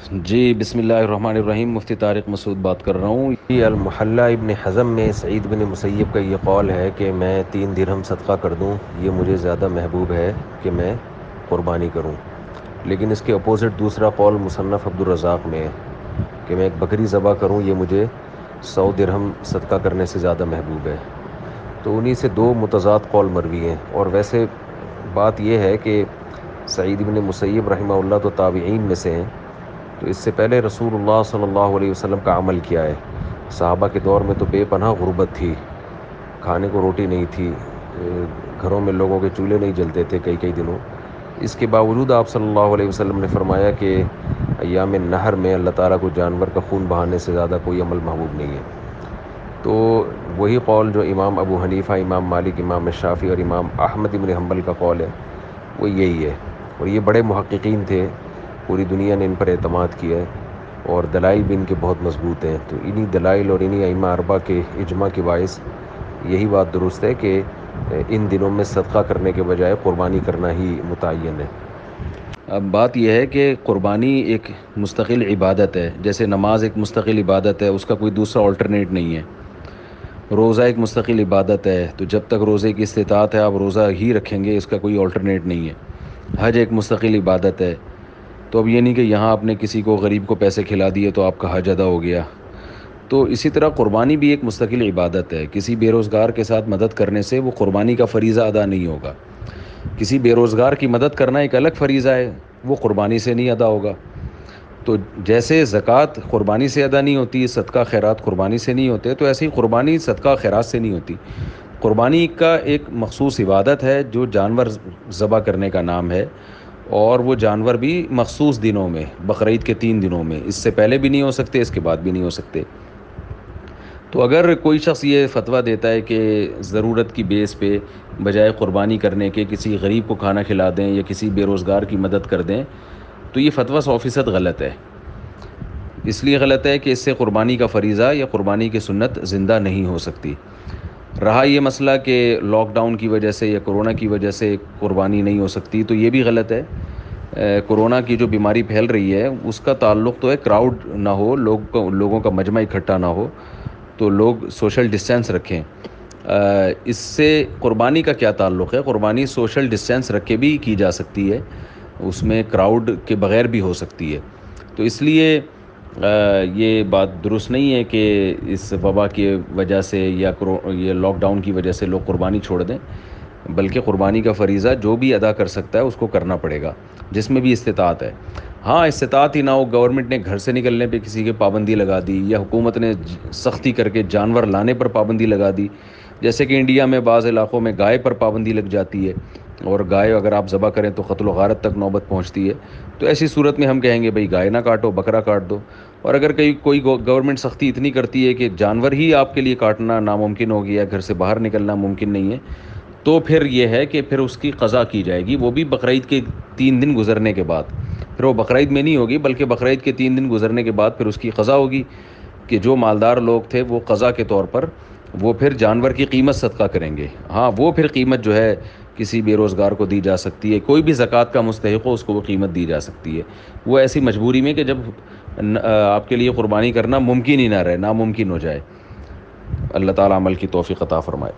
جی بسم اللہ الرحمن الرحیم، مفتی طارق مسعود بات کر رہا ہوں۔ المحلہ ابن حزم میں سعید بن مسیب کا یہ قول ہے کہ میں 3 درہم صدقہ کر دوں، یہ مجھے زیادہ محبوب ہے کہ میں قربانی کروں۔ لیکن اس کے اپوزٹ دوسرا قول مصنف عبدالرزاق میں ہے کہ میں ایک بکری ذبح کروں، یہ مجھے 100 درہم صدقہ کرنے سے زیادہ محبوب ہے۔ تو انہی سے دو متضاد قول مروی ہیں۔ اور ویسے بات یہ ہے کہ سعید بن مسیب رحمہ اللہ تو تابعین میں سے ہیں، تو اس سے پہلے رسول اللہ صلی اللہ علیہ وسلم کا عمل کیا ہے۔ صحابہ کے دور میں تو بے پناہ غربت تھی، کھانے کو روٹی نہیں تھی، گھروں میں لوگوں کے چولہے نہیں جلتے تھے کئی کئی دنوں۔ اس کے باوجود آپ صلی اللہ علیہ وسلم نے فرمایا کہ ایام نہر میں اللہ تعالیٰ کو جانور کا خون بہانے سے زیادہ کوئی عمل محبوب نہیں ہے۔ تو وہی قول جو امام ابو حنیفہ، امام مالک، امام شافعی اور امام احمد بن حنبل کا قول ہے، وہ یہی ہے۔ اور یہ بڑے محققین تھے، پوری دنیا نے ان پر اعتماد کیا ہے، اور دلائل بھی ان کے بہت مضبوط ہیں۔ تو انہی دلائل اور انہی ائمہ اربعہ کے اجماع کے باعث یہی بات درست ہے کہ ان دنوں میں صدقہ کرنے کے بجائے قربانی کرنا ہی متعین ہے۔ اب بات یہ ہے کہ قربانی ایک مستقل عبادت ہے، جیسے نماز ایک مستقل عبادت ہے، اس کا کوئی دوسرا آلٹرنیٹ نہیں ہے۔ روزہ ایک مستقل عبادت ہے، تو جب تک روزے کی استطاعت ہے آپ روزہ ہی رکھیں گے، اس کا کوئی آلٹرنیٹ نہیں ہے۔ حج ایک مستقل عبادت ہے، تو اب یہ نہیں کہ یہاں آپ نے کسی کو غریب کو پیسے کھلا دیے تو آپ کا حج ادا ہو گیا۔ تو اسی طرح قربانی بھی ایک مستقل عبادت ہے۔ کسی بے روزگار کے ساتھ مدد کرنے سے وہ قربانی کا فریضہ ادا نہیں ہوگا۔ کسی بے روزگار کی مدد کرنا ایک الگ فریضہ ہے، وہ قربانی سے نہیں ادا ہوگا۔ تو جیسے زکوٰۃ قربانی سے ادا نہیں ہوتی، صدقہ خیرات قربانی سے نہیں ہوتے، تو ایسے ہی قربانی صدقہ خیرات سے نہیں ہوتی۔ قربانی کا ایک مخصوص عبادت ہے جو جانور ذبح کرنے کا نام ہے، اور وہ جانور بھی مخصوص دنوں میں، بقرعید کے 3 دنوں میں، اس سے پہلے بھی نہیں ہو سکتے، اس کے بعد بھی نہیں ہو سکتے۔ تو اگر کوئی شخص یہ فتویٰ دیتا ہے کہ ضرورت کی بیس پہ بجائے قربانی کرنے کے کسی غریب کو کھانا کھلا دیں یا کسی بے روزگار کی مدد کر دیں، تو یہ فتویٰ 100% غلط ہے۔ اس لیے غلط ہے کہ اس سے قربانی کا فریضہ یا قربانی کی سنت زندہ نہیں ہو سکتی۔ رہا یہ مسئلہ کہ لاک ڈاؤن کی وجہ سے یا کرونا کی وجہ سے قربانی نہیں ہو سکتی، تو یہ بھی غلط ہے۔ کرونا کی جو بیماری پھیل رہی ہے اس کا تعلق تو ہے کراؤڈ نہ ہو، لوگوں کا مجمع اکٹھا نہ ہو، تو لوگ سوشل ڈسٹینس رکھیں۔ اس سے قربانی کا کیا تعلق ہے؟ قربانی سوشل ڈسٹینس رکھ کے بھی کی جا سکتی ہے، اس میں کراؤڈ کے بغیر بھی ہو سکتی ہے۔ تو اس لیے یہ بات درست نہیں ہے کہ اس وبا کی وجہ سے یا یہ لاک ڈاؤن کی وجہ سے لوگ قربانی چھوڑ دیں، بلکہ قربانی کا فریضہ جو بھی ادا کر سکتا ہے اس کو کرنا پڑے گا، جس میں بھی استطاعت ہے۔ ہاں استطاعت ہی نہ ہو، گورنمنٹ نے گھر سے نکلنے پہ کسی کے پابندی لگا دی، یا حکومت نے سختی کر کے جانور لانے پر پابندی لگا دی، جیسے کہ انڈیا میں بعض علاقوں میں گائے پر پابندی لگ جاتی ہے، اور گائے اگر آپ ذبح کریں تو قتل و غارت تک نوبت پہنچتی ہے، تو ایسی صورت میں ہم کہیں گے بھئی گائے نہ کاٹو، بکرا کاٹ دو۔ اور اگر کوئی گورنمنٹ سختی اتنی کرتی ہے کہ جانور ہی آپ کے لیے کاٹنا ناممکن ہو گیا، گھر سے باہر نکلنا ممکن نہیں ہے، تو پھر یہ ہے کہ پھر اس کی قضا کی جائے گی، وہ بھی بقرعید کے 3 دن گزرنے کے بعد۔ پھر وہ بقرعید میں نہیں ہوگی، بلکہ بقرعید کے 3 دن گزرنے کے بعد پھر اس کی قضا ہوگی، کہ جو مالدار لوگ تھے وہ قضا کے طور پر وہ پھر جانور کی قیمت صدقہ کریں گے۔ ہاں وہ پھر قیمت جو ہے کسی بے روزگار کو دی جا سکتی ہے، کوئی بھی زکوٰۃ کا مستحق ہو اس کو وہ قیمت دی جا سکتی ہے، وہ ایسی مجبوری میں کہ جب آپ کے لیے قربانی کرنا ممکن ہی نہ رہے، ناممکن ہو جائے۔ اللہ تعالیٰ عمل کی توفیق عطا فرمائے۔